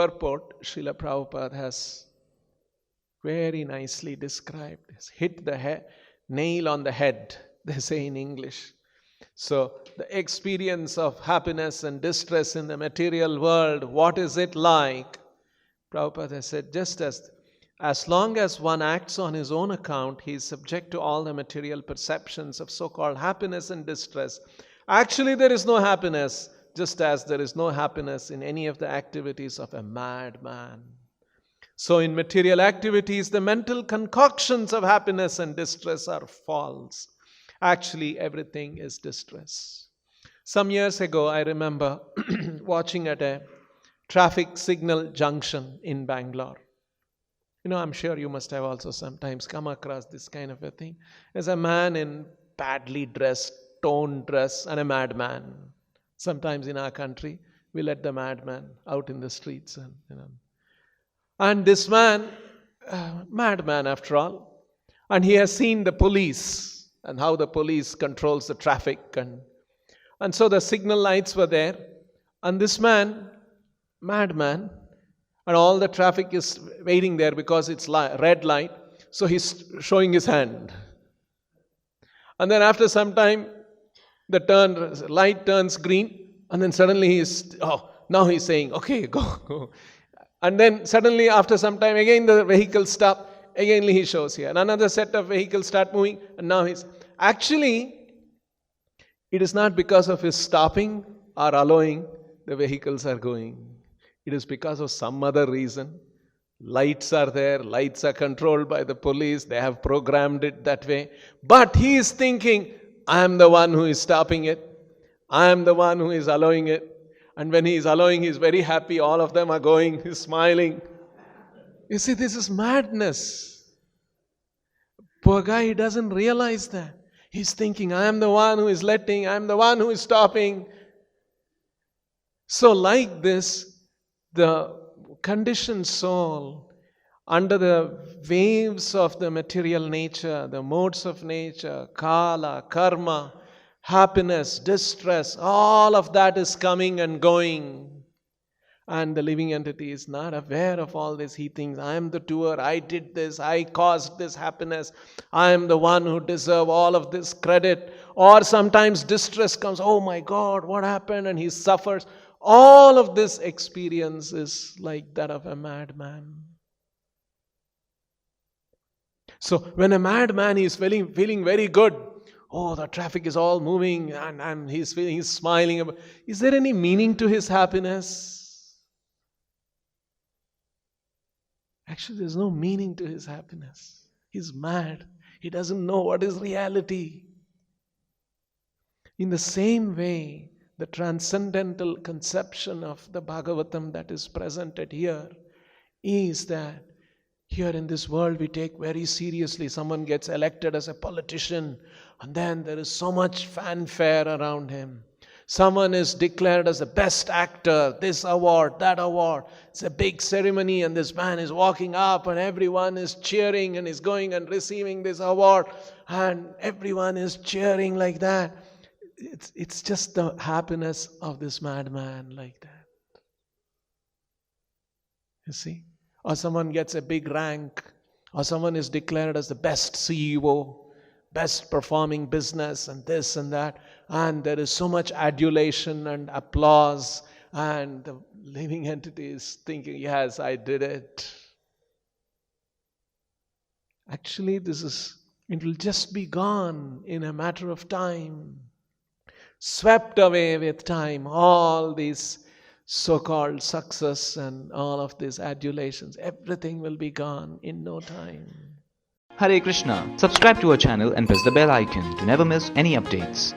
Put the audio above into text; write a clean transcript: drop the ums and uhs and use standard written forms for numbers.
purport, Srila Prabhupada has very nicely described. He's hit the nail on the head, they say in English. So, the experience of happiness and distress in the material world, what is it like? Prabhupada said, just as long as one acts on his own account, he is subject to all the material perceptions of so-called happiness and distress. Actually, there is no happiness, just as there is no happiness in any of the activities of a madman. So in material activities, the mental concoctions of happiness and distress are false. Actually, everything is distress. Some years ago, I remember watching at a traffic signal junction in Bangalore. I'm sure you must have also sometimes come across this kind of a thing. There's a man in badly dressed, torn dress, and a madman. Sometimes in our country, we let the madman out in the streets. And this man, madman after all, and he has seen the police and how the police controls the traffic. And so the signal lights were there. And this man, madman, and all the traffic is waiting there because it's red light. So he's showing his hand. And then after some time, the light turns green. And then suddenly now he's saying, okay, go. And then suddenly after some time, again the vehicle stops. Again he shows here. And another set of vehicles start moving. And now actually, it is not because of his stopping or allowing the vehicles are going. It is because of some other reason. Lights are there. Lights are controlled by the police. They have programmed it that way. But he is thinking, I am the one who is stopping it. I am the one who is allowing it. And when he is allowing, he is very happy. All of them are going. He is smiling. You see, this is madness. Poor guy, he doesn't realize that. He's thinking, I am the one who is letting. I am the one who is stopping. So like this, the conditioned soul, under the waves of the material nature, the modes of nature, kala, karma, happiness, distress, all of that is coming and going. And the living entity is not aware of all this. He thinks, I am the doer, I did this, I caused this happiness, I am the one who deserves all of this credit. Or sometimes distress comes, oh my God, what happened? And he suffers. All of this experience is like that of a madman. So when a madman is feeling very good, oh, the traffic is all moving and he's smiling. Is there any meaning to his happiness? Actually, there's no meaning to his happiness. He's mad. He doesn't know what is reality. In the same way, the transcendental conception of the Bhagavatam that is presented here is that here in this world we take very seriously. Someone gets elected as a politician and then there is so much fanfare around him. Someone is declared as the best actor, this award, that award. It's a big ceremony and this man is walking up and everyone is cheering and is going and receiving this award and everyone is cheering like that. It's just the happiness of this madman like that. You see? Or someone gets a big rank, or someone is declared as the best CEO, best performing business and this and that, and there is so much adulation and applause, and the living entity is thinking, yes, I did it. Actually, it will just be gone in a matter of time. Swept away with time, all these so-called success and all of these adulations, everything will be gone in no time. Hare Krishna. Subscribe to our channel and press the bell icon to never miss any updates.